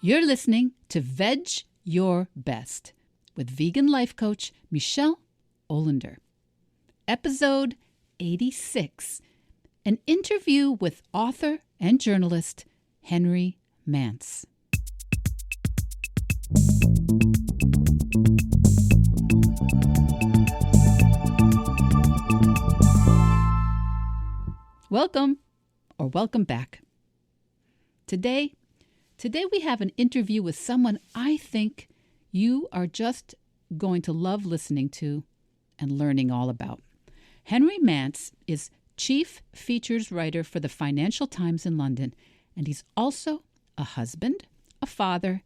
You're listening to Vedge Your Best with vegan life coach Michele Olander. Episode 86, an interview with author and journalist Henry Mance. Welcome or welcome back. Today we have an interview with someone I think you are just going to love listening to and learning all about. Henry Mance is chief features writer for the Financial Times in London, and he's also a husband, a father,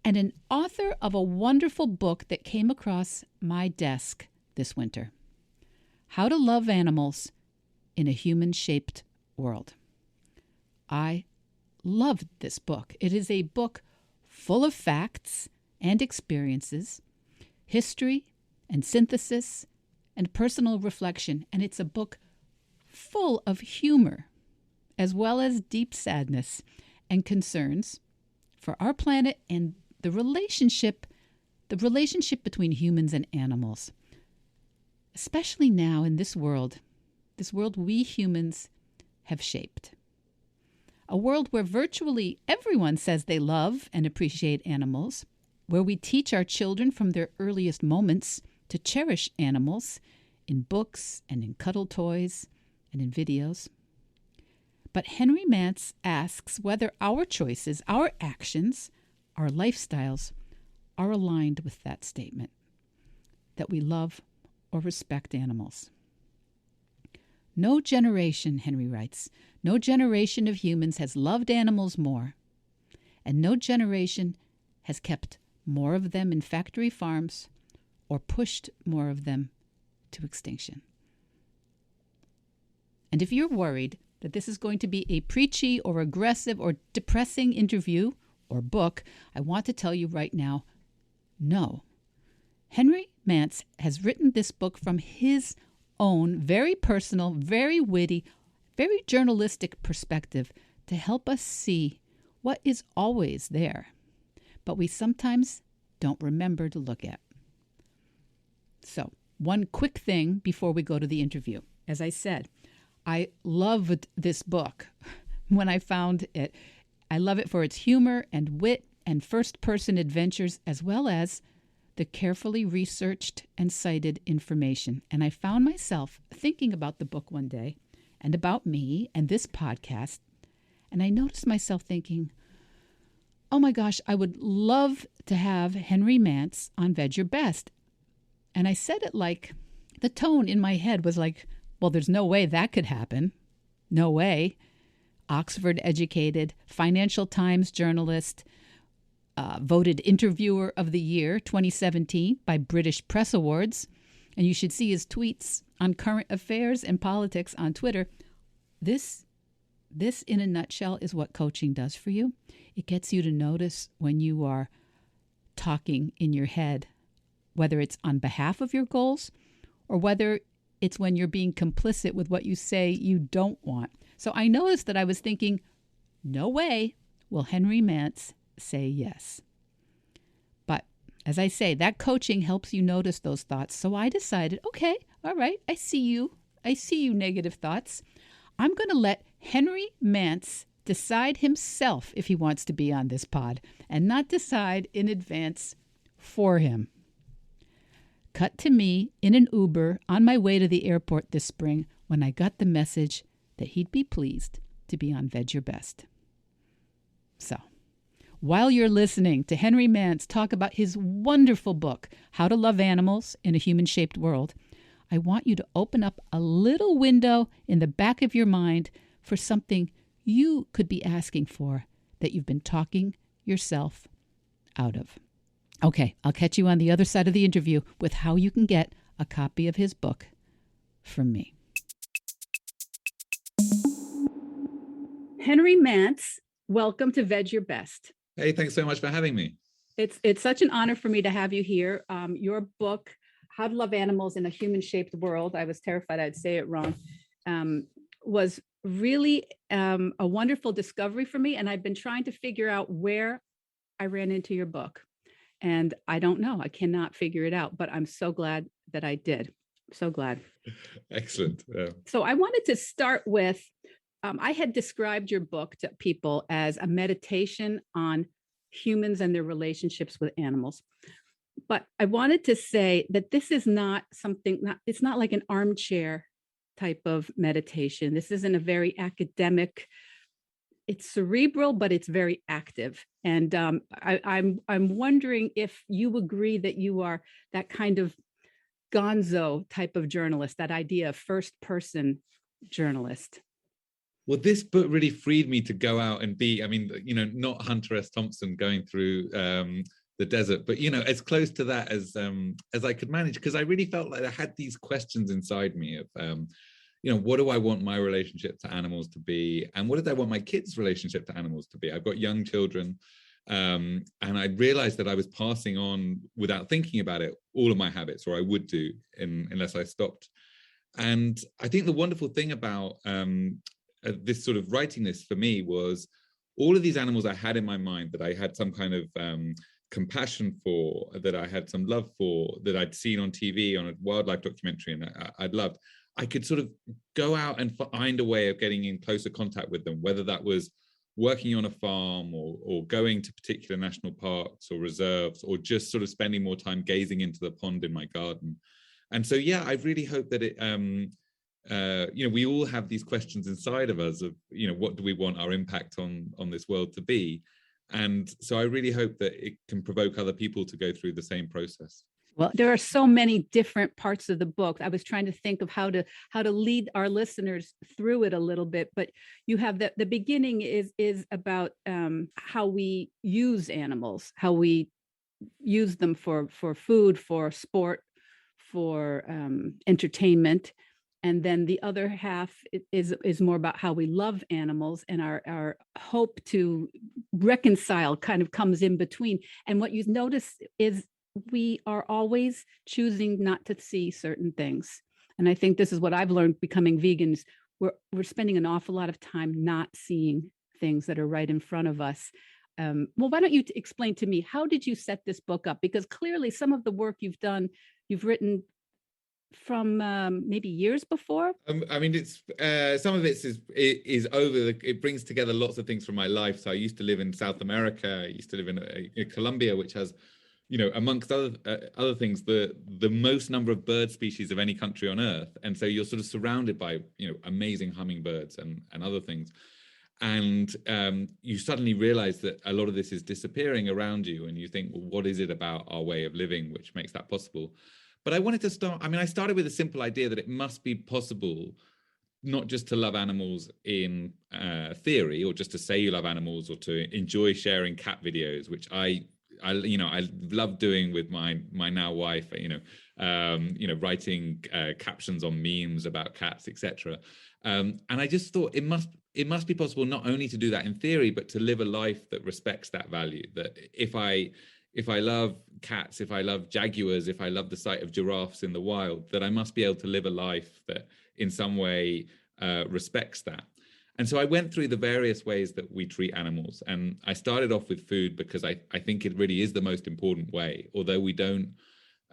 and an author of a wonderful book that came across my desk this winter. How to Love Animals in a Human-Shaped World. I loved this book. It is a book full of facts and experiences, history and synthesis, and personal reflection. And it's a book full of humor, as well as deep sadness and concerns for our planet and the relationship between humans and animals. Especially now in this world we humans have shaped. A world where virtually everyone says they love and appreciate animals, where we teach our children from their earliest moments to cherish animals in books and in cuddle toys and in videos. But Henry Mance asks whether our choices, our actions, our lifestyles are aligned with that statement, that we love or respect animals. No generation, Henry writes, no generation of humans has loved animals more, and no generation has kept more of them in factory farms or pushed more of them to extinction. And if you're worried that this is going to be a preachy or aggressive or depressing interview or book, I want to tell you right now, no. Henry Mance has written this book from his own very personal, very witty, very journalistic perspective to help us see what is always there, but we sometimes don't remember to look at. So, one quick thing before we go to the interview. As I said, I loved this book when I found it. I love it for its humor and wit and first-person adventures, as well as the carefully researched and cited information. And I found myself thinking about the book one day and about me and this podcast. And I noticed myself thinking, oh my gosh, I would love to have Henry Mance on Vedge Your Best. And I said it like, the tone in my head was like, well, there's no way that could happen. No way. Oxford educated, Financial Times journalist, voted Interviewer of the Year 2017 by British Press Awards. And you should see his tweets on current affairs and politics on Twitter. This in a nutshell is what coaching does for you. It gets you to notice when you are talking in your head, whether it's on behalf of your goals or whether it's when you're being complicit with what you say you don't want. So I noticed that I was thinking, no way will Henry Mance say yes. But as I say, that coaching helps you notice those thoughts. So I decided, okay, all right, I see you negative thoughts. I'm going to let Henry Mance decide himself if he wants to be on this pod and not decide in advance for him. Cut to me in an Uber on my way to the airport this spring when I got the message that he'd be pleased to be on Vedge Your Best. So, while you're listening to Henry Mance talk about his wonderful book, How to Love Animals in a Human-Shaped World, I want you to open up a little window in the back of your mind for something you could be asking for that you've been talking yourself out of. Okay, I'll catch you on the other side of the interview with how you can get a copy of his book from me. Henry Mance, welcome to Vedge Your Best. Hey, thanks so much for having me. It's such an honor for me to have you here. Your book, How to Love Animals in a Human-Shaped World, I was terrified I'd say it wrong, was really a wonderful discovery for me. And I've been trying to figure out where I ran into your book. And I don't know, I cannot figure it out, but I'm so glad that I did. So glad. Excellent. Yeah. So I wanted to start with I had described your book to people as a meditation on humans and their relationships with animals. But I wanted to say that this is not something, it's not like an armchair type of meditation. This isn't a very academic, it's cerebral, but it's very active. And I'm wondering if you agree that you are that kind of gonzo type of journalist, that idea of first person journalist. Well, this book really freed me to go out and be, I mean, not Hunter S. Thompson going through the desert, but, as close to that as I could manage, because I really felt like I had these questions inside me of, what do I want my relationship to animals to be? And what did I want my kids' relationship to animals to be? I've got young children. And I realized that I was passing on, without thinking about it, all of my habits, or I would do unless I stopped. And I think the wonderful thing about this sort of writing this for me was all of these animals I had in my mind that I had some kind of compassion for, that I had some love for, that I'd seen on TV on a wildlife documentary and I'd loved. I could sort of go out and find a way of getting in closer contact with them, whether that was working on a farm or going to particular national parks or reserves, or just sort of spending more time gazing into the pond in my garden. And so, yeah, I really hope that we all have these questions inside of us of, what do we want our impact on this world to be? And so I really hope that it can provoke other people to go through the same process. Well, there are so many different parts of the book. I was trying to think of how to lead our listeners through it a little bit, but you have the beginning is about how we use animals, how we use them for food, for sport, for entertainment. And then the other half is more about how we love animals, and our hope to reconcile kind of comes in between. And what you notice is we are always choosing not to see certain things. And I think this is what I've learned becoming vegans. We're spending an awful lot of time not seeing things that are right in front of us. Well, why don't you explain to me, how did you set this book up? Because clearly some of the work you've done, you've written from maybe years before. I mean, it's some of it is over. It brings together lots of things from my life. So I used to live in South America. I used to live in Colombia, which has, amongst other things, the most number of bird species of any country on Earth. And so you're sort of surrounded by, amazing hummingbirds and other things. And you suddenly realize that a lot of this is disappearing around you. And you think, well, what is it about our way of living which makes that possible? But I wanted to start, I started with a simple idea that it must be possible not just to love animals in theory, or just to say you love animals, or to enjoy sharing cat videos, which I love doing with my now wife, writing captions on memes about cats, etc. And I just thought it must be possible not only to do that in theory, but to live a life that respects that value. That if I love cats, if I love jaguars, if I love the sight of giraffes in the wild, that I must be able to live a life that in some way respects that. And so I went through the various ways that we treat animals. And I started off with food because I think it really is the most important way. Although we don't,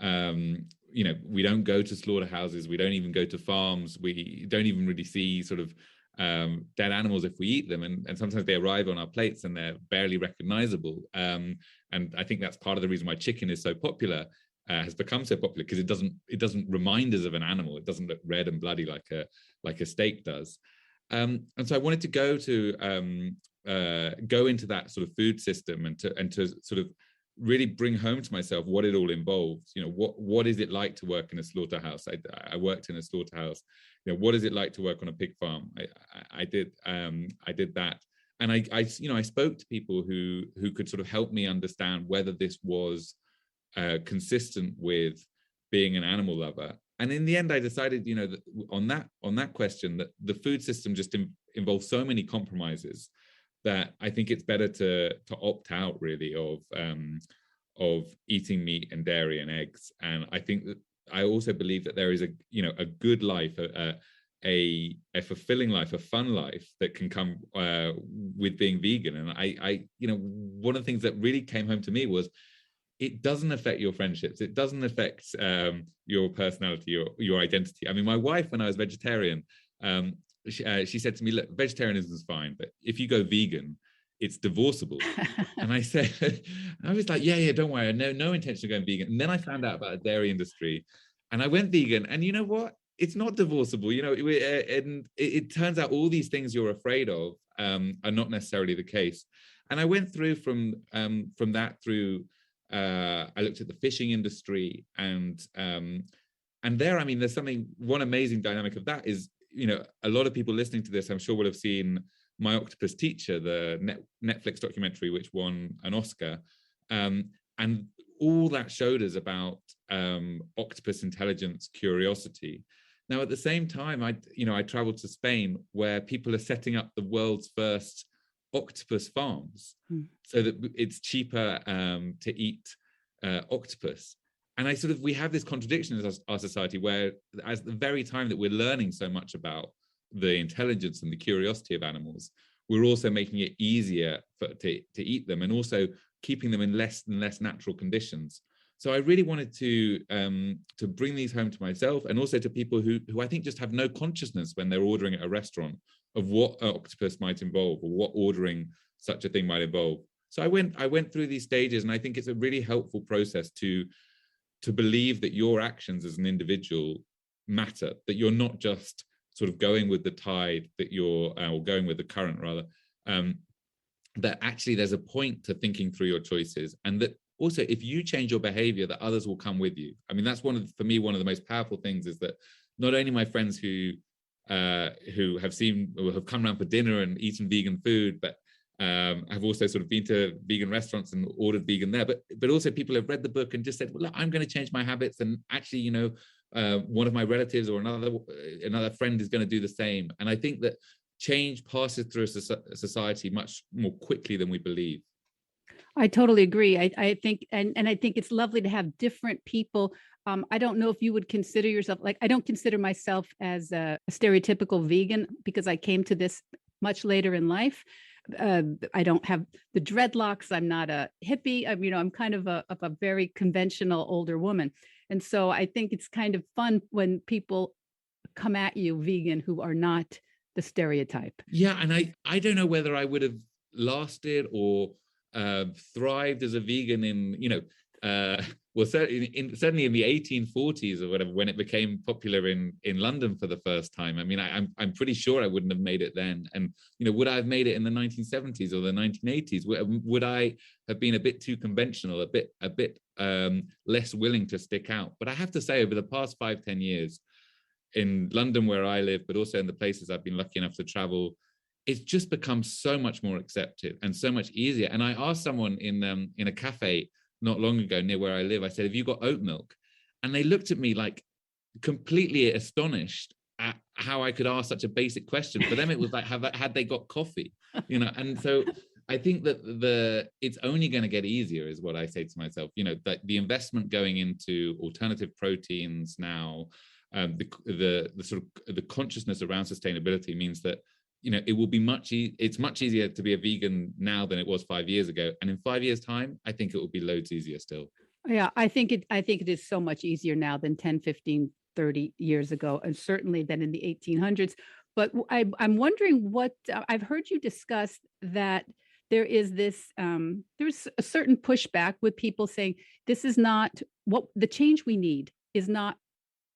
we don't go to slaughterhouses, we don't even go to farms, we don't even really see sort of dead animals if we eat them, and sometimes they arrive on our plates and they're barely recognizable, and I think that's part of the reason why chicken is so popular, has become so popular, because it doesn't remind us of an animal. It doesn't look red and bloody like a steak does, and so I wanted to go into that sort of food system and to sort of really bring home to myself what it all involves. What is it like to work in a slaughterhouse? I worked in a slaughterhouse. What is it like to work on a pig farm? I did that, and I spoke to people who could sort of help me understand whether this was consistent with being an animal lover. And in the end, I decided, that on that question, that the food system just involves so many compromises that I think it's better to opt out really of eating meat and dairy and eggs. And I think that I also believe that there is a good life, a fulfilling life, a fun life that can come with being vegan. And I one of the things that really came home to me was it doesn't affect your friendships. It doesn't affect your personality or your identity. I mean, my wife, when I was vegetarian, she said to me, look, vegetarianism is fine, but if you go vegan, it's divorceable. And I said, I was like, yeah, don't worry. No intention of going vegan. And then I found out about the dairy industry and I went vegan. And you know what? It's not divorceable. And it turns out all these things you're afraid of are not necessarily the case. And I went through from that through, I looked at the fishing industry and there, I mean, there's one amazing dynamic of that is, a lot of people listening to this, I'm sure will have seen My Octopus Teacher, the Netflix documentary, which won an Oscar. And all that showed us about octopus intelligence, curiosity. Now, at the same time, I traveled to Spain where people are setting up the world's first octopus farms so that it's cheaper to eat octopus. And we have this contradiction in our society where at the very time that we're learning so much about the intelligence and the curiosity of animals, we're also making it easier to eat them and also keeping them in less and less natural conditions. So I really wanted to bring these home to myself and also to people who I think just have no consciousness when they're ordering at a restaurant of what an octopus might involve or what ordering such a thing might involve. So I went through these stages, and I think it's a really helpful process to believe that your actions as an individual matter, that you're not just sort of going with the tide, that you're or going with the current rather, that actually there's a point to thinking through your choices, and that also if you change your behavior, that others will come with you. I mean, that's for me one of the most powerful things is that not only my friends who have come around for dinner and eaten vegan food, but have also sort of been to vegan restaurants and ordered vegan there, but also people have read the book and just said, well, look, I'm going to change my habits, and actually, one of my relatives or another friend is going to do the same. And I think that change passes through a society much more quickly than we believe. I totally agree. I think, and I think it's lovely to have different people. I don't know if you would consider yourself, like, I don't consider myself as a stereotypical vegan because I came to this much later in life. I don't have the dreadlocks. I'm not a hippie. I'm kind of a very conventional older woman. And so I think it's kind of fun when people come at you vegan who are not the stereotype. Yeah. And I don't know whether I would have lasted or thrived as a vegan in, well, certainly in the 1840s or whatever, when it became popular in London for the first time. I mean, I'm pretty sure I wouldn't have made it then. And, would I have made it in the 1970s or the 1980s? Would I have been a bit too conventional, a bit less willing to stick out? But I have to say, over the past 5-10 years in London, where I live, but also in the places I've been lucky enough to travel, it's just become so much more accepted and so much easier. And I asked someone in a cafe not long ago near where I live, I said, have you got oat milk? And they looked at me like completely astonished at how I could ask such a basic question. For them, it was like, had they got coffee? And so I think that it's only going to get easier is what I say to myself, that the investment going into alternative proteins now, the sort of the consciousness around sustainability means that it will be it's much easier to be a vegan now than it was 5 years ago. And in 5 years' time, I think it will be loads easier still. Yeah, I think it is so much easier now than 10, 15, 30 years ago, and certainly than in the 1800s. But I'm wondering what I've heard you discuss, that there is this, there's a certain pushback with people saying this is not what the change we need is not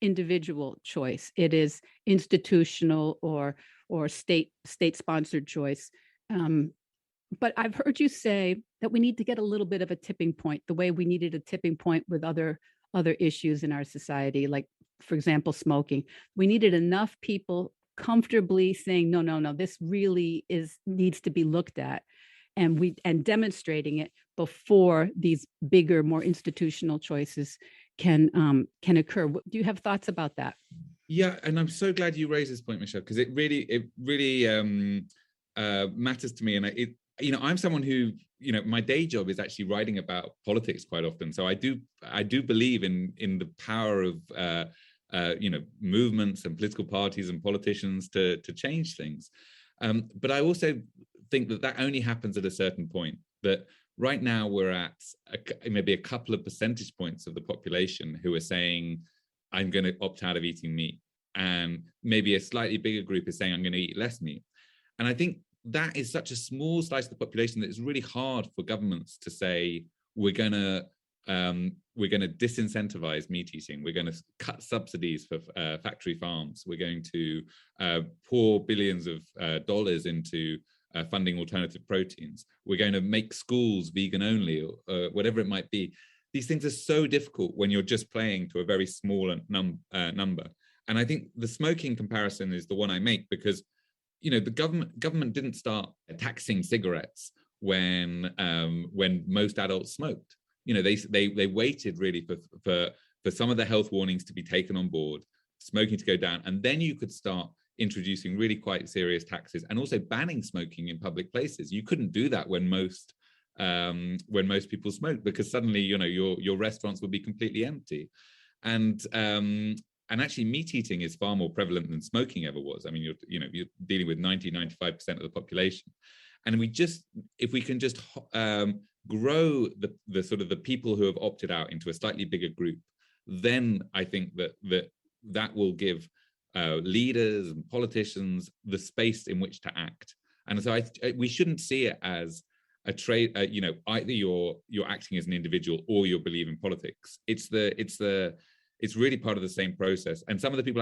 individual choice. It is institutional or state-sponsored choice. But I've heard you say that we need to get a little bit of a tipping point, the way we needed a tipping point with other issues in our society, like, for example, smoking. We needed enough people comfortably saying, no, this really needs to be looked at, and demonstrating it before these bigger, more institutional choices can occur. Do you have thoughts about that? Yeah, and I'm so glad you raised this point, Michele, because it really matters to me. And I'm someone who, my day job is actually writing about politics quite often. So I do believe in the power of movements and political parties and politicians to change things. But I also think that only happens at a certain point. That right now we're at maybe a couple of percentage points of the population who are saying, I'm going to opt out of eating meat. And maybe a slightly bigger group is saying, I'm going to eat less meat. And I think that is such a small slice of the population that it's really hard for governments to say, we're going to disincentivize meat eating. We're going to cut subsidies for factory farms. We're going to pour billions of dollars into funding alternative proteins. We're going to make schools vegan only, or whatever it might be. These things are so difficult when you're just playing to a very small number. And I think the smoking comparison is the one I make because, the government didn't start taxing cigarettes when most adults smoked. They waited really for some of the health warnings to be taken on board, smoking to go down, and then you could start introducing really quite serious taxes and also banning smoking in public places. You couldn't do that when most people smoked, because suddenly your restaurants would be completely empty. And actually meat eating is far more prevalent than smoking ever was. I mean, you're dealing with 95% of the population. And if we can just grow the sort of the people who have opted out into a slightly bigger group, then I think that will give leaders and politicians the space in which to act. And so we shouldn't see it as a trade. Either you're acting as an individual or you believe in politics. It's really part of the same process. And some of the people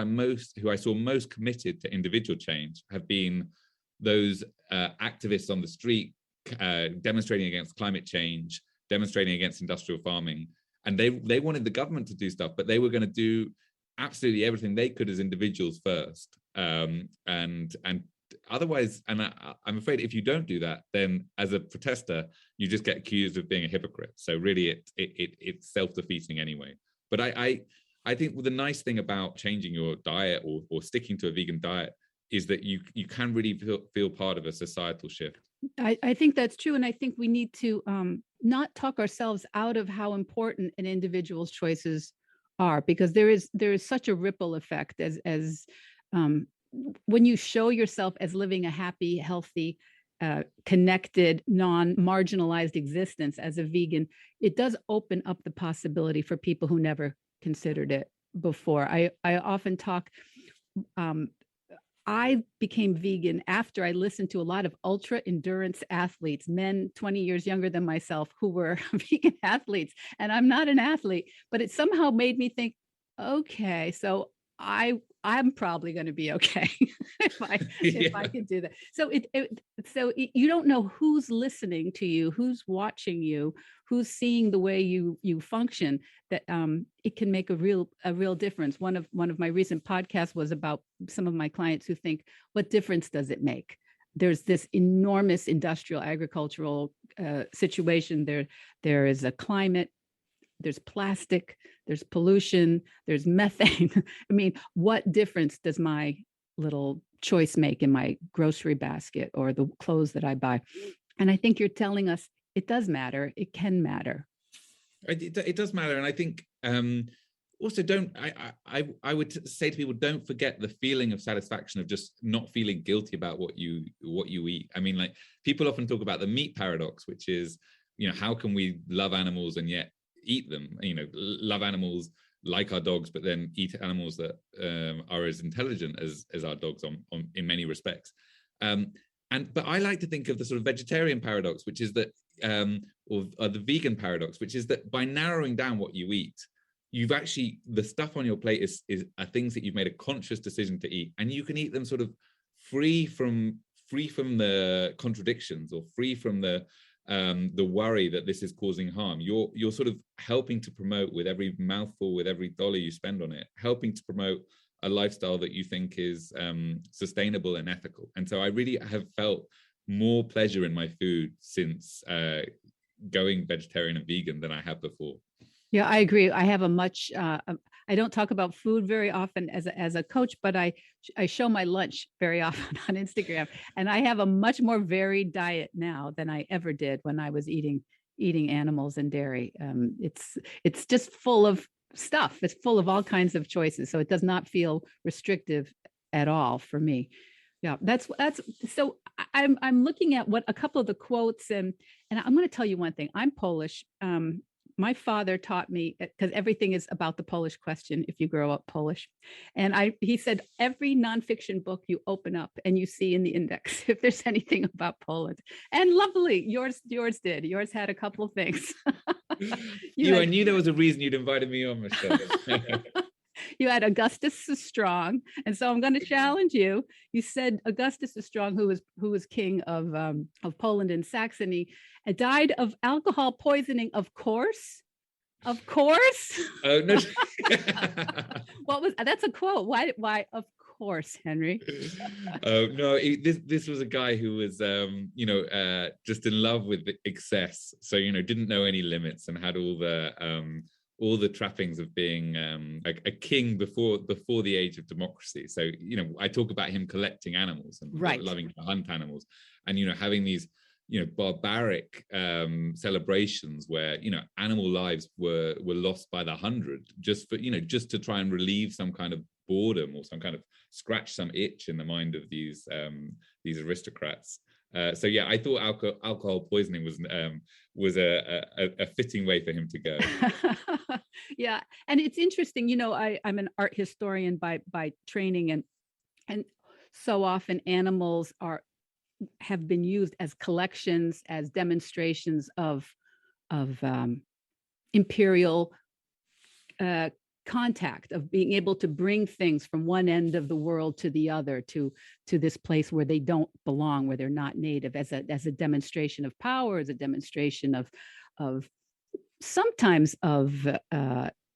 who I saw most committed to individual change have been those activists on the street demonstrating against climate change, demonstrating against industrial farming. And they wanted the government to do stuff, but they were going to do absolutely everything they could as individuals first. And otherwise, and I'm afraid if you don't do that, then as a protester, you just get accused of being a hypocrite. So really it's self-defeating anyway. But I think the nice thing about changing your diet or sticking to a vegan diet is that you can really feel part of a societal shift. I think that's true. And I think we need to not talk ourselves out of how important an individual's choices are, because there is such a ripple effect as when you show yourself as living a happy, healthy, connected, non-marginalized existence as a vegan, it does open up the possibility for people who never considered it before. I often talk, I became vegan after I listened to a lot of ultra endurance athletes, men 20 years younger than myself, who were vegan athletes. And I'm not an athlete, but it somehow made me think, okay, so I'm probably going to be okay if I can do that. So you don't know who's listening to you, who's watching you, who's seeing the way you function. That it can make a real difference. One of my recent podcasts was about some of my clients who think, what difference does it make? There's this enormous industrial agricultural situation. There is a climate. There's plastic, there's pollution, there's methane. I mean, what difference does my little choice make in my grocery basket or the clothes that I buy? And I think you're telling us it does matter. It can matter. It does matter. And I think also I would say to people, don't forget the feeling of satisfaction of just not feeling guilty about what you eat. I mean, like, people often talk about the meat paradox, which is, how can we love animals and yet eat them? Love animals like our dogs, but then eat animals that are as intelligent as our dogs on in many respects. But I like to think of the sort of vegetarian paradox, which is that, or the vegan paradox, which is that by narrowing down what you eat, you've actually, the stuff on your plate are things that you've made a conscious decision to eat, and you can eat them sort of free from the contradictions, or free from the worry that this is causing harm. You're sort of helping to promote, with every mouthful, with every dollar you spend on it, helping to promote a lifestyle that you think is sustainable and ethical. And so I really have felt more pleasure in my food since going vegetarian and vegan than I have before. Yeah, I agree. I have I don't talk about food very often as a coach, but I show my lunch very often on Instagram, and I have a much more varied diet now than I ever did when I was eating animals and dairy. It's just full of stuff. It's full of all kinds of choices, so it does not feel restrictive at all for me. Yeah, that's so I'm looking at what a couple of the quotes, and I'm going to tell you one thing. I'm Polish. My father taught me, because everything is about the Polish question if you grow up Polish. And he said every nonfiction book you open up and you see in the index if there's anything about Poland. And lovely, yours did. Yours had a couple of things. I knew there was a reason you'd invited me on, Michele. You had Augustus the Strong, and so I'm going to challenge you. You said Augustus the Strong, who was king of Poland and Saxony, died of alcohol poisoning. Of course. Oh no! That's a quote. Why? Of course, Henry. Oh no! This was a guy who was, just in love with excess. So didn't know any limits and had all the trappings of being a king before the age of democracy. So I talk about him collecting animals and loving to hunt animals, and having these barbaric celebrations where animal lives were lost by the hundred, just to try and relieve some kind of boredom or some kind of scratch some itch in the mind of these aristocrats. So yeah, I thought alcohol poisoning was a fitting way for him to go. Yeah, and it's interesting. I'm an art historian by training, and so often animals have been used as collections, as demonstrations of imperial contact, of being able to bring things from one end of the world to the other, to this place where they don't belong, where they're not native, as a demonstration of power, as a demonstration of sometimes of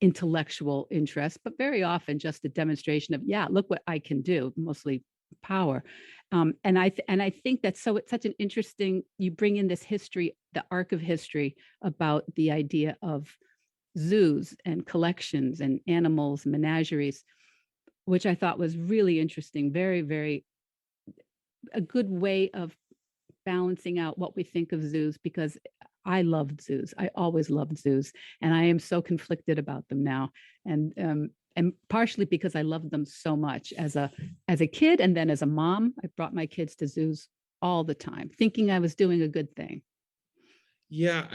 intellectual interest, but very often just a demonstration of, look what I can do, mostly power. And I think that's it's such an interesting, you bring in this history, the arc of history about the idea of zoos and collections and animals, menageries, which I thought was really interesting. Very, very a good way of balancing out what we think of zoos, because I loved zoos. I always loved zoos, and I am so conflicted about them now. And partially because I loved them so much as a kid, and then as a mom, I brought my kids to zoos all the time, thinking I was doing a good thing. Yeah,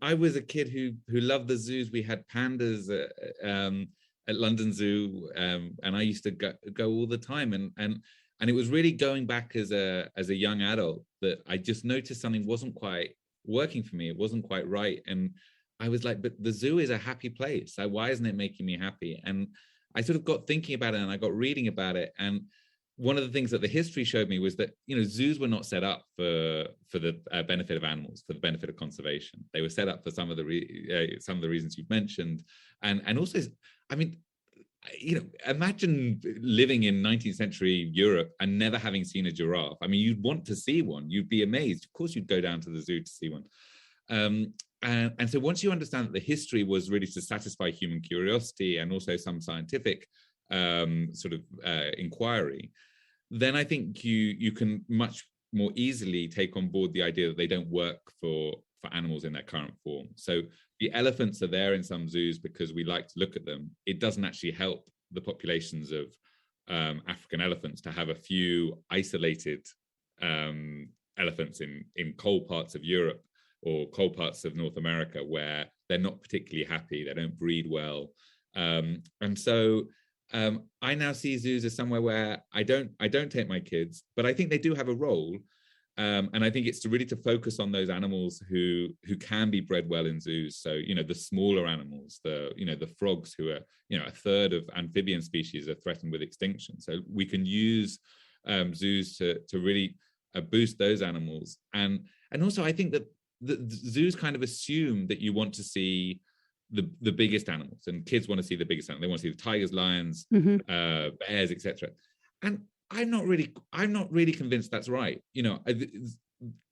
I was a kid who loved the zoos. We had pandas at London Zoo, and I used to go all the time. And it was really going back as a young adult that I just noticed something wasn't quite working for me. It wasn't quite right, and I was like, but the zoo is a happy place. So why isn't it making me happy? And I sort of got thinking about it, and I got reading about it, and one of the things that the history showed me was that zoos were not set up for the benefit of animals, for the benefit of conservation. They were set up for some of the reasons you've mentioned, and also, I mean, imagine living in 19th century Europe and never having seen a giraffe. I mean, you'd want to see one. You'd be amazed. Of course, you'd go down to the zoo to see one. And so once you understand that the history was really to satisfy human curiosity and also some scientific inquiry, then I think you can much more easily take on board the idea that they don't work for animals in their current form. So the elephants are there in some zoos because we like to look at them. It doesn't actually help the populations of African elephants to have a few isolated elephants in cold parts of Europe or cold parts of North America where they're not particularly happy, they don't breed well. And so I now see zoos as somewhere where I don't take my kids, but I think they do have a role. And I think it's really to focus on those animals who can be bred well in zoos. So, the smaller animals, the frogs, who are, a third of amphibian species are threatened with extinction. So we can use zoos to really boost those animals. And also I think that the zoos kind of assume that you want to see the biggest animals, and kids want to see the biggest animals. They want to see the tigers, lions, bears, etc. And I'm not really convinced that's right.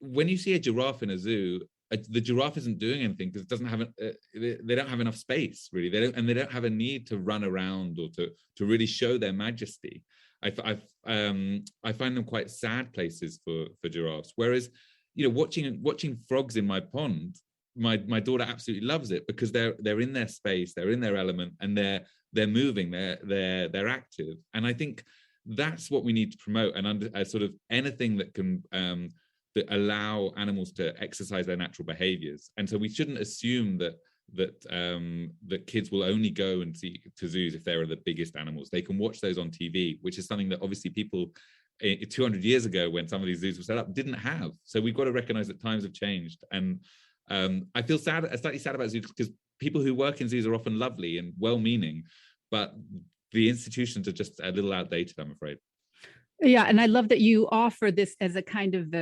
When you see a giraffe in a zoo, the giraffe isn't doing anything because it doesn't have they don't have enough space, really. They don't have a need to run around or to really show their majesty. I find them quite sad places for giraffes. Whereas, watching frogs in my pond, my daughter absolutely loves it because they're in their space, they're in their element, and they're moving, they're active. And I think that's what we need to promote, and sort of anything that can that allow animals to exercise their natural behaviors. And so we shouldn't assume that kids will only go and see to zoos if they are the biggest animals. They can watch those on TV, which is something that obviously people 200 years ago, when some of these zoos were set up, didn't have. So we've got to recognize that times have changed. And I feel slightly sad about zoos, because people who work in zoos are often lovely and well-meaning, but the institutions are just a little outdated, I'm afraid. Yeah, and I love that you offer this as a kind of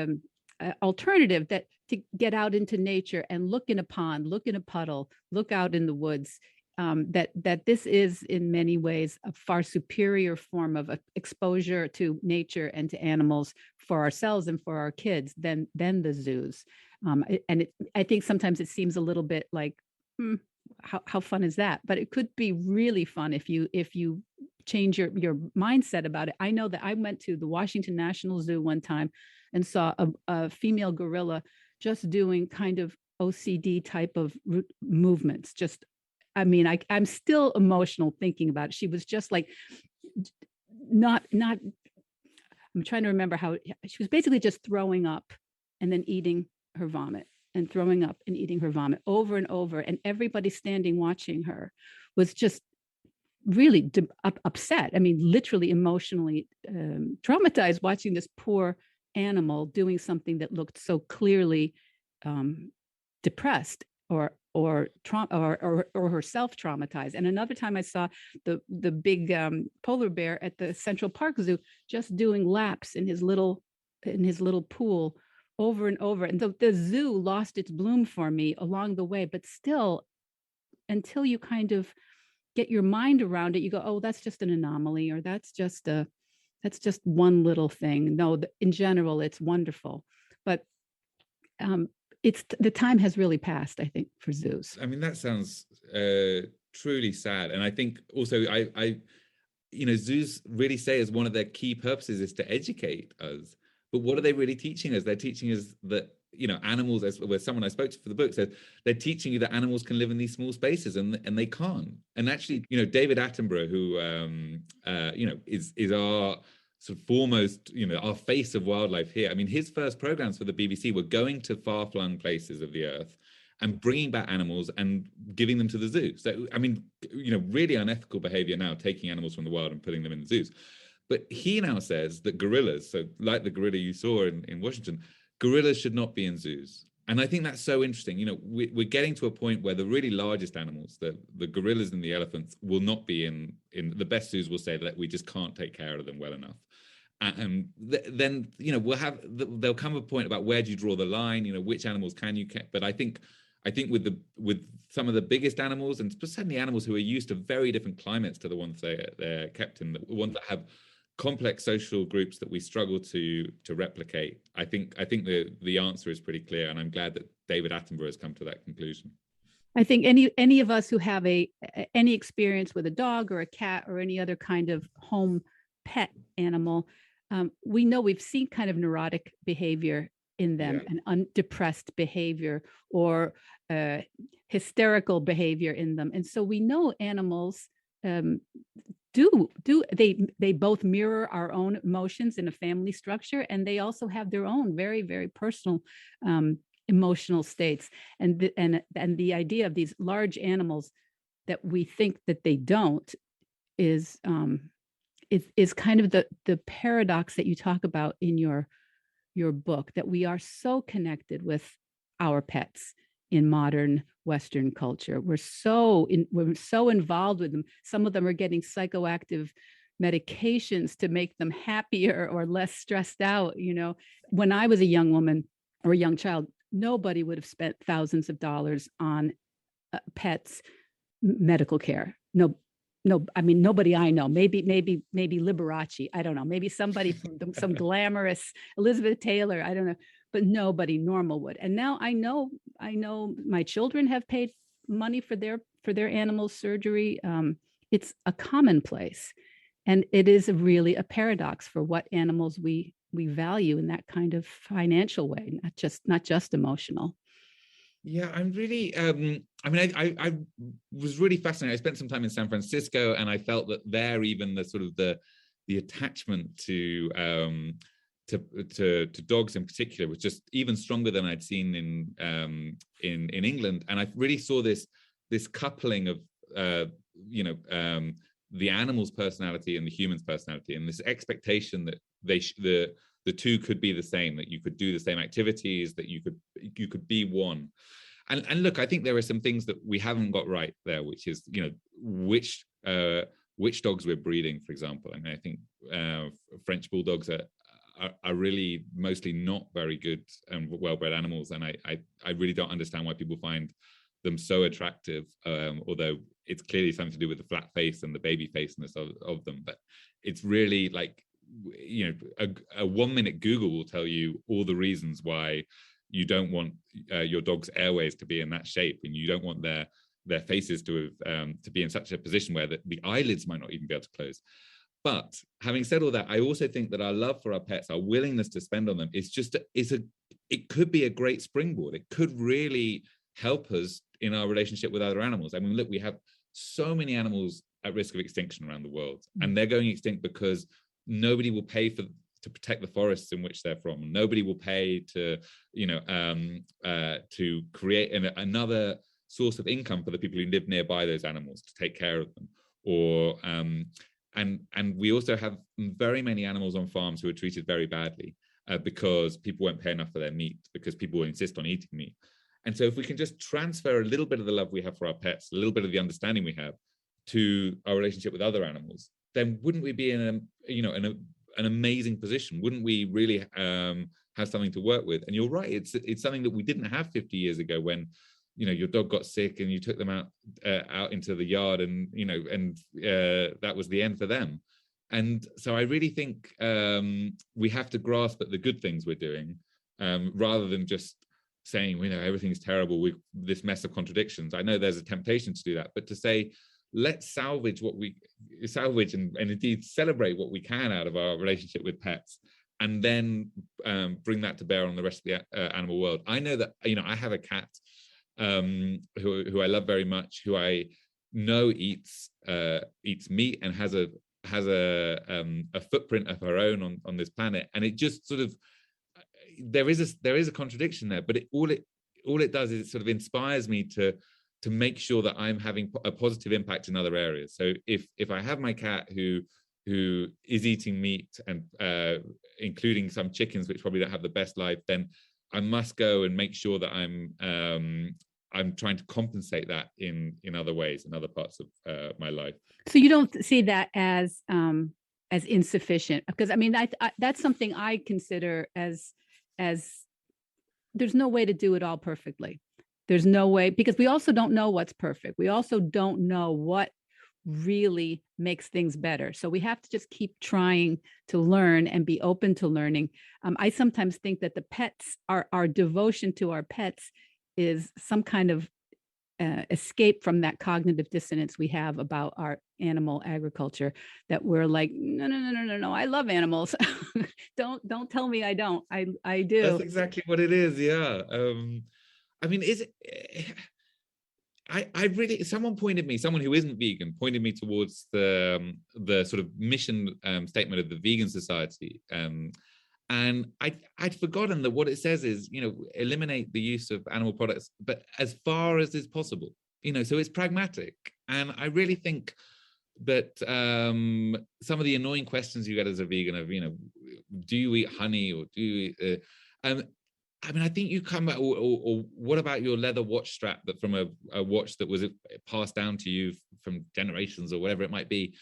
alternative, that to get out into nature and look in a pond, look in a puddle, look out in the woods. That this is in many ways a far superior form of exposure to nature and to animals for ourselves and for our kids than the zoos. I think sometimes it seems a little bit like, how fun is that? But it could be really fun if you change your mindset about it. I know that I went to the Washington National Zoo one time and saw a female gorilla just doing kind of OCD type of movements. Just, I mean, I'm still emotional thinking about it. She was just like, not, I'm trying to remember how she was basically just throwing up and then eating her vomit, and throwing up and eating her vomit over and over. And everybody standing watching her was just really upset. I mean, literally emotionally traumatized, watching this poor animal doing something that looked so clearly depressed or herself traumatized. And another time I saw the big polar bear at the Central Park Zoo just doing laps in his little pool over and over. And the zoo lost its bloom for me along the way, but still, until you kind of get your mind around it, you go, oh, that's just an anomaly, or that's just one little thing. No, in general, it's wonderful. But it's the time has really passed, I think, for zoos. I mean, that sounds truly sad. And I think also I zoos really say as one of their key purposes is to educate us. But what are they really teaching us? They're teaching us that, animals, where someone I spoke to for the book said, they're teaching you that animals can live in these small spaces, and they can't. And actually, David Attenborough, who is our sort of foremost, our face of wildlife here. I mean, his first programs for the BBC were going to far-flung places of the earth and bringing back animals and giving them to the zoo. So, I mean, really unethical behavior now, taking animals from the wild and putting them in the zoos. But he now says that gorillas, so like the gorilla you saw in Washington, gorillas should not be in zoos. And I think that's so interesting. We're getting to a point where the really largest animals, the gorillas and the elephants, will not be in the best zoos. Will say that we just can't take care of them well enough. And then there'll come a point about where do you draw the line? Which animals can you keep? But I think with some of the biggest animals, and certainly animals who are used to very different climates to the ones they're kept in, the ones that have complex social groups that we struggle to replicate, I think the answer is pretty clear, and I'm glad that David Attenborough has come to that conclusion. I think any of us who have any experience with a dog or a cat or any other kind of home pet animal, we know we've seen kind of neurotic behavior in them, and depressed behavior or hysterical behavior in them, and so we know animals they both mirror our own emotions in a family structure, and they also have their own very, very personal emotional states. And the idea of these large animals that we think that they don't is kind of the paradox that you talk about in your book, that we are so connected with our pets in modern Western culture. We're so involved with them. Some of them are getting psychoactive medications to make them happier or less stressed out. When I was a young woman or a young child, nobody would have spent thousands of dollars on pets medical care. No, I mean, nobody I know, maybe Liberace, I don't know, maybe somebody from some glamorous Elizabeth Taylor, I don't know, but nobody normal would. And now I know my children have paid money for their animal surgery. It's a commonplace, and it is really a paradox for what animals we value in that kind of financial way, not just emotional. Yeah, I'm really, I was really fascinated. I spent some time in San Francisco, and I felt that there, even the sort of the the attachment to dogs in particular was just even stronger than I'd seen in England. And I really saw this coupling of the animal's personality and the human's personality, and this expectation that the two could be the same, that you could do the same activities, that you could be one. And look, I think there are some things that we haven't got right there, which is, which dogs we're breeding, for example. I mean, I think French bulldogs are really mostly not very good and well-bred animals, and I really don't understand why people find them so attractive, although it's clearly something to do with the flat face and the baby faceness of them. But it's really like, a 1 minute Google will tell you all the reasons why you don't want your dog's airways to be in that shape, and you don't want their faces to be in such a position where the eyelids might not even be able to close. But having said all that, I also think that our love for our pets, our willingness to spend on them, it could be a great springboard. It could really help us in our relationship with other animals. I mean, look, we have so many animals at risk of extinction around the world, and they're going extinct because nobody will pay to protect the forests in which they're from. Nobody will pay to create another source of income for the people who live nearby those animals to take care of them. Or and we also have very many animals on farms who are treated very badly because people won't pay enough for their meat, because people will insist on eating meat. And so if we can just transfer a little bit of the love we have for our pets, a little bit of the understanding we have to our relationship with other animals, then wouldn't we be in an amazing position? Wouldn't we really have something to work with? And you're right, it's something that we didn't have 50 years ago when your dog got sick and you took them out into the yard, and that was the end for them. And so I really think we have to grasp at the good things we're doing, rather than just saying everything's terrible with this mess of contradictions. I know there's a temptation to do that, but to say, let's salvage and indeed celebrate what we can out of our relationship with pets, and then bring that to bear on the rest of the animal world. I know that I have a cat who I love very much, who I know eats meat and has a footprint of her own on this planet, and it just sort of there is a contradiction there, but all it does is it sort of inspires me to make sure that I'm having a positive impact in other areas. So if I have my cat who is eating meat, and including some chickens which probably don't have the best life, then I must go and make sure that I'm trying to compensate that in other ways, in other parts of my life. So you don't see that as insufficient? Because I mean, I that's something I consider as there's no way to do it all perfectly. There's no way, because we also don't know what's perfect. We also don't know what really makes things better. So we have to just keep trying to learn and be open to learning. I sometimes think that the pets, our devotion to our pets is some kind of escape from that cognitive dissonance we have about our animal agriculture, that we're like, no, I love animals. don't tell me I don't. I do. That's exactly what it is. Yeah. I mean, is it, I really, someone who isn't vegan pointed me towards the sort of mission statement of the Vegan Society. And I'd forgotten that what it says is, eliminate the use of animal products, but as far as is possible, so it's pragmatic. And I really think that some of the annoying questions you get as a vegan of, do you eat honey, or do you eat, I mean, I think you come back, or what about your leather watch strap that from a watch that was passed down to you from generations, or whatever it might be?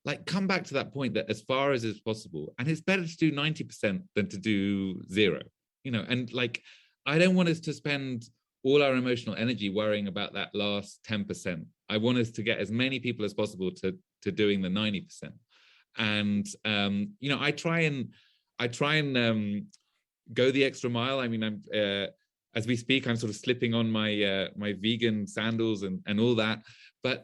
Like, come back to that point that as far as is possible, and it's better to do 90% than to do 0, and like, I don't want us to spend all our emotional energy worrying about that last 10%. I want us to get as many people as possible to doing the 90%. And, I try and go the extra mile. I mean, I'm, as we speak, I'm sort of slipping on my my vegan sandals and all that, but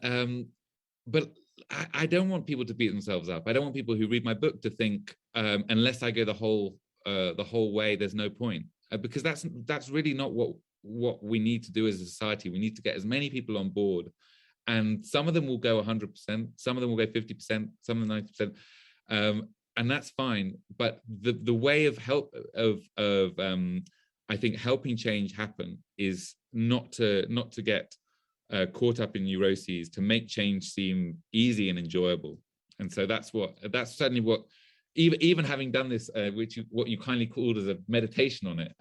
I don't want people to beat themselves up. I don't want people who read my book to think, unless I go the whole way, there's no point, because that's really not what we need to do as a society. We need to get as many people on board, and some of them will go 100%, some of them will go 50%, some of them 90%. And that's fine. But the way of I think helping change happen is not to get caught up in neuroses, to make change seem easy and enjoyable. And so that's certainly what, even having done this, what you kindly called as a meditation on it,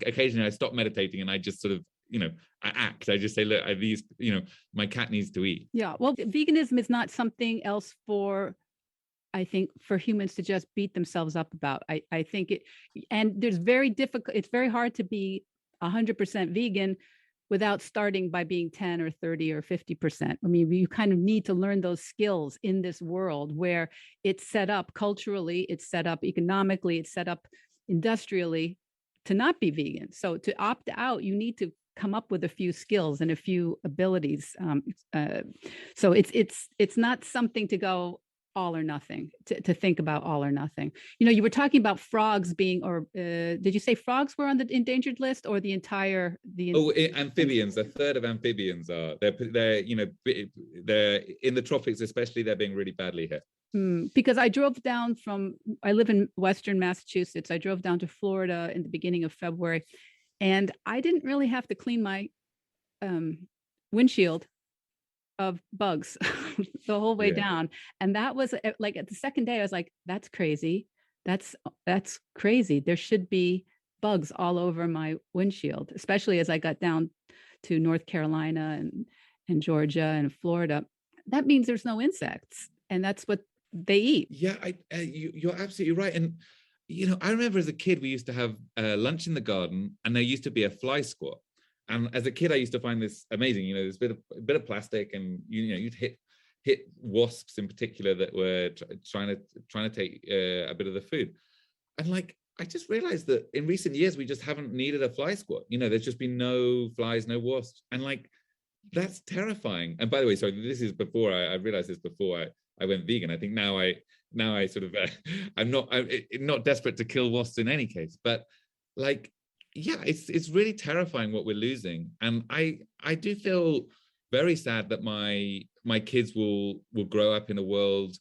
occasionally I stop meditating and I just sort of, I act. I just say, look, my cat needs to eat. Yeah. Well, veganism is not something else I think for humans to just beat themselves up about. I think it's very hard to be 100% vegan without starting by being 10 or 30 or 50%. I mean, you kind of need to learn those skills in this world where it's set up culturally, it's set up economically, it's set up industrially to not be vegan. So to opt out, you need to come up with a few skills and a few abilities. So it's not something to go all or nothing, to think about all or nothing. You were talking about frogs being, or did you say frogs were on the endangered list, or the entire? Amphibians. A third of amphibians are. They're in the tropics, especially. They're being really badly hit. Because I live in Western Massachusetts. I drove down to Florida in the beginning of February, and I didn't really have to clean my windshield of bugs the whole way down. And that was like, at the second day, I was like, that's crazy. That's crazy. There should be bugs all over my windshield, especially as I got down to North Carolina and Georgia and Florida. That means there's no insects, and that's what they eat. Yeah, you're absolutely right. And I remember as a kid, we used to have lunch in the garden, and there used to be a fly squat. And as a kid, I used to find this amazing. There's a bit of plastic, and you'd hit wasps in particular that were trying to take a bit of the food. And like, I just realized that in recent years we just haven't needed a fly squat. There's just been no flies, no wasps, and like, that's terrifying. And by the way, sorry, this is before I realized this before I went vegan. I think now I sort of I'm not desperate to kill wasps in any case, but like, yeah, it's really terrifying what we're losing. And I do feel very sad that my kids will grow up in a world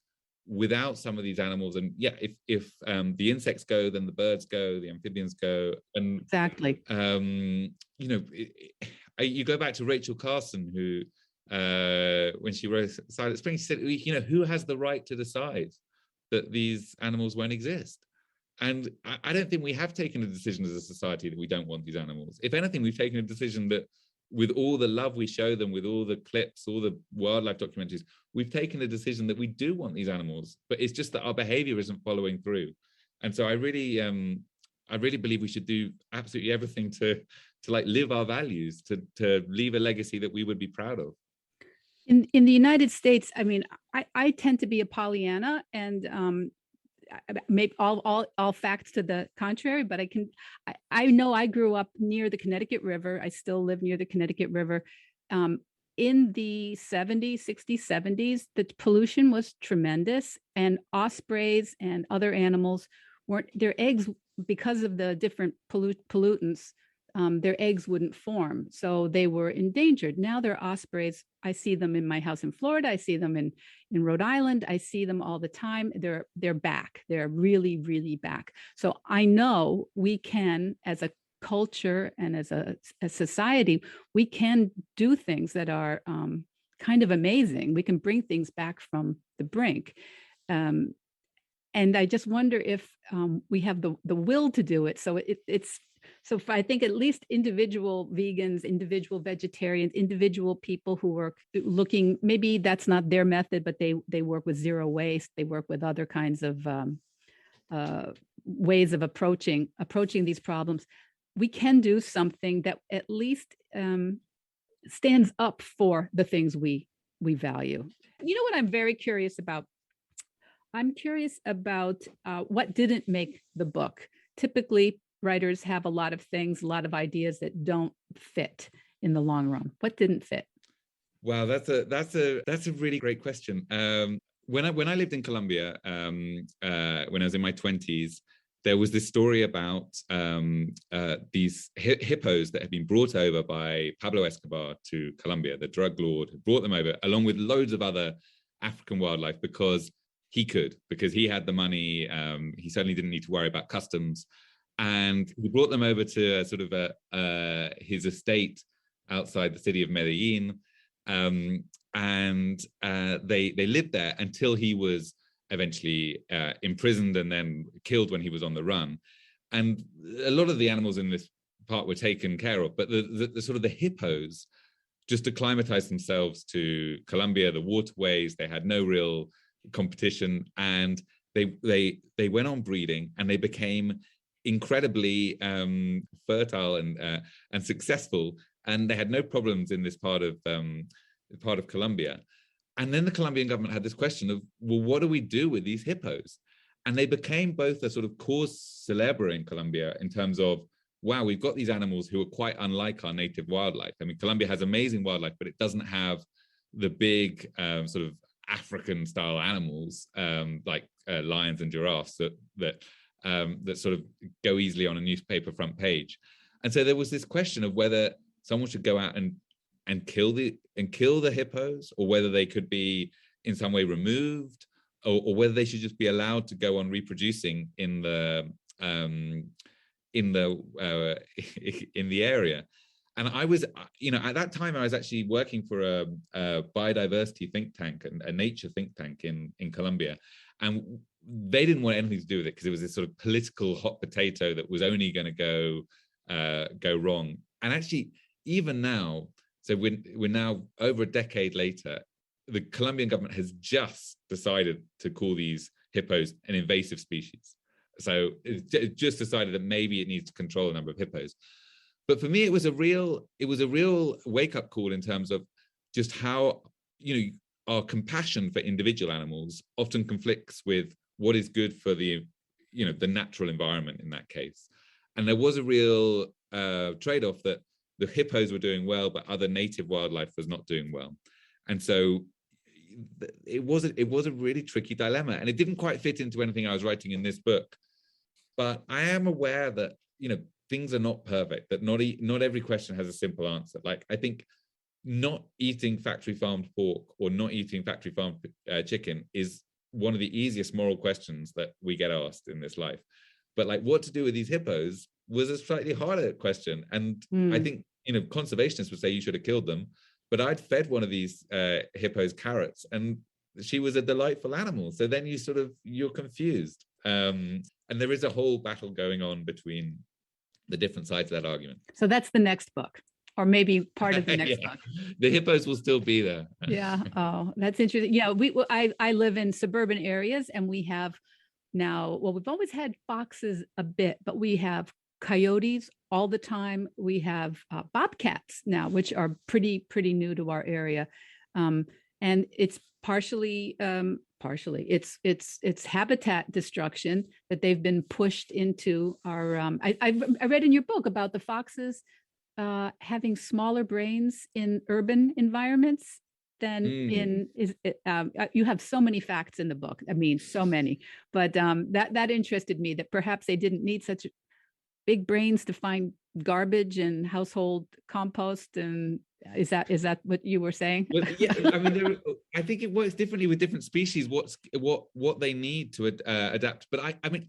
without some of these animals. And yeah, if the insects go, then the birds go, the amphibians go. And exactly. You go back to Rachel Carson, who when she wrote Silent Spring, she said, who has the right to decide that these animals won't exist? And I don't think we have taken a decision as a society that we don't want these animals. If anything, we've taken a decision that with all the love we show them, with all the clips, all the wildlife documentaries, we've taken a decision that we do want these animals, but it's just that our behavior isn't following through. And so I really believe we should do absolutely everything to like live our values, to leave a legacy that we would be proud of. In the United States, I mean, I tend to be a Pollyanna, and maybe all facts to the contrary, but I know I grew up near the Connecticut River. I still live near the Connecticut River. In the 60s, 70s, the pollution was tremendous, and ospreys and other animals their eggs, because of the different pollutants, their eggs wouldn't form. So they were endangered. Now they're ospreys. I see them in my house in Florida. I see them in Rhode Island. I see them all the time. They're back. They're really, really back. So I know we can, as a culture and as a society, we can do things that are kind of amazing. We can bring things back from the brink. And I just wonder if we have the will to do it. So so I think at least individual vegans, individual vegetarians, individual people who are looking, maybe that's not their method, but they work with zero waste. They work with other kinds of ways of approaching these problems. We can do something that at least stands up for the things we value. You know what I'm very curious about? I'm curious about what didn't make the book. Typically, writers have a lot of things, a lot of ideas that don't fit in the long run. What didn't fit? Wow, that's a really great question. When I lived in Colombia, when I was in my 20s, there was this story about these hippos that had been brought over by Pablo Escobar to Colombia. The drug lord had brought them over along with loads of other African wildlife because he could, because he had the money. He certainly didn't need to worry about customs. And he brought them over to sort of his estate outside the city of Medellin. And they lived there until he was eventually imprisoned and then killed when he was on the run. And a lot of the animals in this part were taken care of, but the sort of the hippos just acclimatized themselves to Colombia, the waterways. They had no real competition, and they went on breeding, and they became incredibly fertile and successful, and they had no problems in this part of Colombia. And then the Colombian government had this question of, well, what do we do with these hippos? And they became both a sort of cause célèbre in Colombia in terms of, wow, we've got these animals who are quite unlike our native wildlife. I mean, Colombia has amazing wildlife, but it doesn't have the big sort of African style animals like lions and giraffes that sort of go easily on a newspaper front page. And so there was this question of whether someone should go out and kill the hippos, or whether they could be in some way removed, or whether they should just be allowed to go on reproducing in the area. And I was, at that time, I was actually working for a biodiversity think tank, a nature think tank in Colombia. And they didn't want anything to do with it because it was this sort of political hot potato that was only going to go wrong. And actually, even now, so we're now over a decade later, the Colombian government has just decided to call these hippos an invasive species. So it just decided that maybe it needs to control the number of hippos. But for me, it was a real wake-up call in terms of just how, our compassion for individual animals often conflicts with what is good for the natural environment in that case. And there was a real trade-off that the hippos were doing well, but other native wildlife was not doing well. And so it was a really tricky dilemma, and it didn't quite fit into anything I was writing in this book. But I am aware that, things are not perfect, that not every question has a simple answer. Like, I think not eating factory farmed pork or not eating factory farmed chicken is one of the easiest moral questions that we get asked in this life. But like, what to do with these hippos was a slightly harder question. And I think, conservationists would say you should have killed them, but I'd fed one of these hippos carrots, and she was a delightful animal. So then you're confused. And there is a whole battle going on between the different sides of that argument. So that's the next book, or maybe part of the next book. The hippos will still be there. Yeah. Oh, that's interesting. Yeah, I live in suburban areas, and we have now, we've always had foxes a bit, but we have coyotes all the time. We have bobcats now, which are pretty new to our area, and it's partially it's habitat destruction that they've been pushed into our. I read in your book about the foxes having smaller brains in urban environments than you have so many facts in the book. I mean, so many, but that interested me, that perhaps they didn't need such big brains to find garbage and household compost. And is that what you were saying? Well, yeah, I mean, I think it works differently with different species. What they need to adapt. But I mean,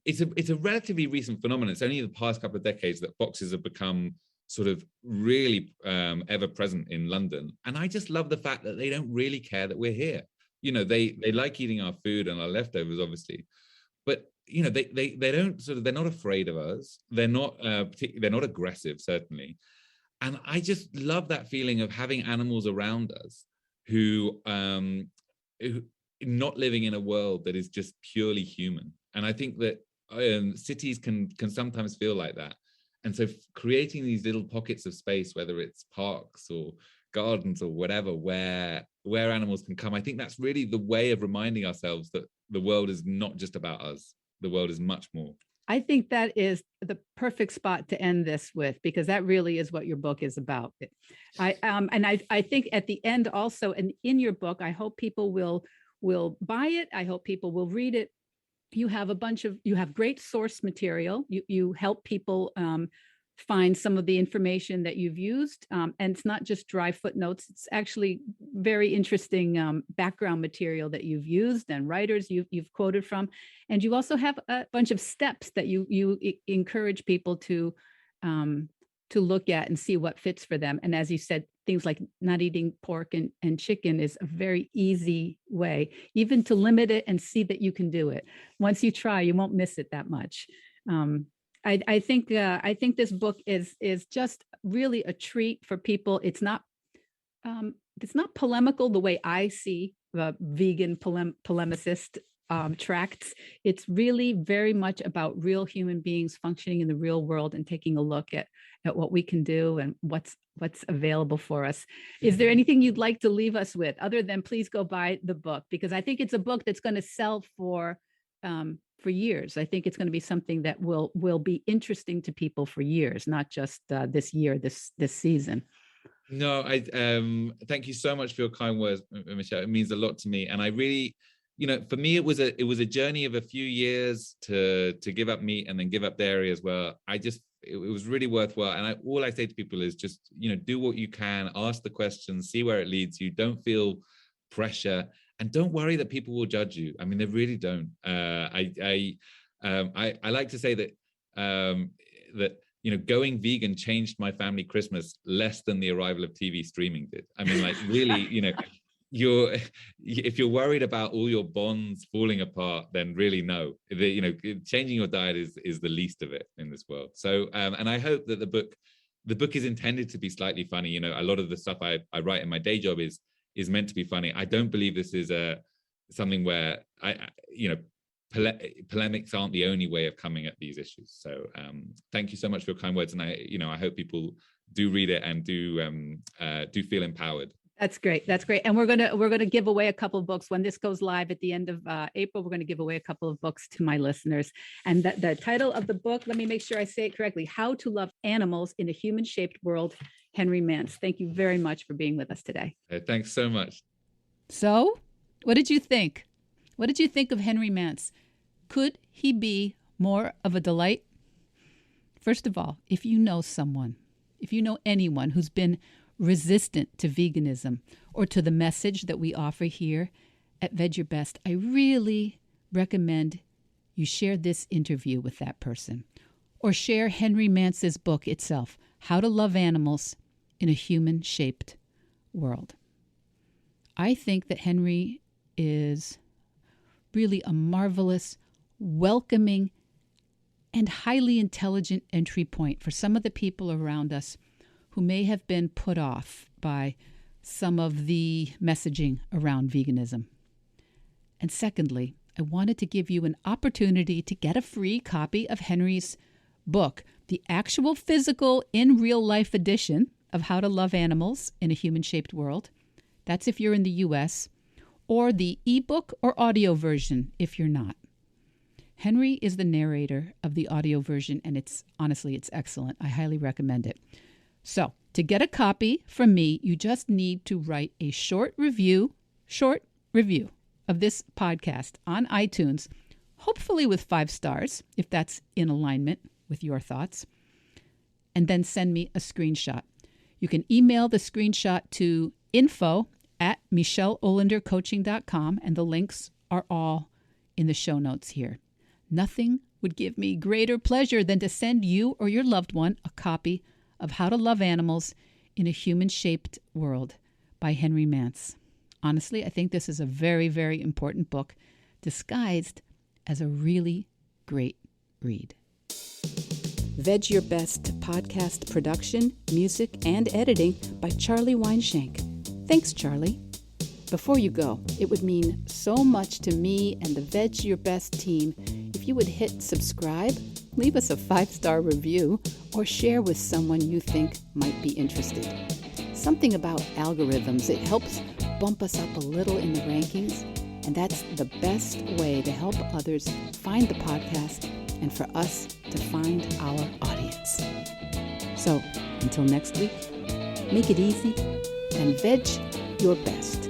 it's a relatively recent phenomenon. It's only the past couple of decades that foxes have become sort of really ever present in London. And I just love the fact that they don't really care that we're here. They like eating our food and our leftovers, obviously, but they don't they're not afraid of us. They're not aggressive, certainly. And I just love that feeling of having animals around us who not living in a world that is just purely human. And I think that cities can sometimes feel like that. And so creating these little pockets of space, whether it's parks or gardens or whatever, where animals can come, I think that's really the way of reminding ourselves that the world is not just about us. The world is much more. I think that is the perfect spot to end this with, because that really is what your book is about. I think at the end also, and in your book, I hope people will buy it. I hope people will read it. You have great source material. You help people find some of the information that you've used. And it's not just dry footnotes. It's actually very interesting background material that you've used and writers you've quoted from. And you also have a bunch of steps that you encourage people to look at and see what fits for them. And as you said, things like not eating pork and chicken is a very easy way, even to limit it and see that you can do it. Once you try, you won't miss it that much. I think this book is just really a treat for people. It's not polemical the way I see the vegan polemicist tracts. It's really very much about real human beings functioning in the real world and taking a look at what we can do and what's available for us. Is there anything you'd like to leave us with other than please go buy the book? Because I think it's a book that's going to sell for years. I think it's going to be something that will be interesting to people for years, not just this year, this season. No, I thank you so much for your kind words, Michele. It means a lot to me, and I really, for me, it was a journey of a few years to give up meat and then give up dairy as well. It was really worthwhile, and all I say to people is just do what you can, ask the questions, see where it leads you. Don't feel pressure, and don't worry that people will judge you. I mean, they really don't. I like to say that going vegan changed my family Christmas less than the arrival of TV streaming did. I mean, like really, if you're worried about all your bonds falling apart, then really no. Changing your diet is the least of it in this world. So, and I hope that the book is intended to be slightly funny. A lot of the stuff I write in my day job is meant to be funny. I don't believe this is something where polemics aren't the only way of coming at these issues. So thank you so much for your kind words, and I hope people do read it and do feel empowered. That's great. And we're gonna give away a couple of books when this goes live at the end of April. We're going to give away a couple of books to my listeners. And the title of the book, let me make sure I say it correctly: How to Love Animals in a Human-Shaped World. Henry Mance, thank you very much for being with us today. Thanks so much. So, what did you think? What did you think of Henry Mance? Could he be more of a delight? First of all, if you know anyone who's been resistant to veganism or to the message that we offer here at Vedge Your Best, I really recommend you share this interview with that person, or share Henry Mance's book itself, How to Love Animals in a Human-Shaped World. I think that Henry is really a marvelous, welcoming, and highly intelligent entry point for some of the people around us who may have been put off by some of the messaging around veganism. And secondly, I wanted to give you an opportunity to get a free copy of Henry's book, the actual physical in real life edition of How to Love Animals in a Human-Shaped World. That's if you're in the US, or the ebook or audio version if you're not. Henry is the narrator of the audio version, and it's excellent. I highly recommend it. So, to get a copy from me, you just need to write a short review of this podcast on iTunes, hopefully with 5 stars, if that's in alignment with your thoughts, and then send me a screenshot. You can email the screenshot to info@micheleolandercoaching.com, and the links are all in the show notes here. Nothing would give me greater pleasure than to send you or your loved one a copy of How to Love Animals in a Human-Shaped World by Henry Mance. Honestly, I think this is a very, very important book disguised as a really great read. Vedge Your Best podcast production, music, and editing by Charlie Weinshank. Thanks, Charlie. Before you go, it would mean so much to me and the Vedge Your Best team if you would hit subscribe, leave us a 5-star review, or share with someone you think might be interested. Something about algorithms, it helps bump us up a little in the rankings, and that's the best way to help others find the podcast and for us to find our audience. So, until next week, make it easy and Vedge Your Best.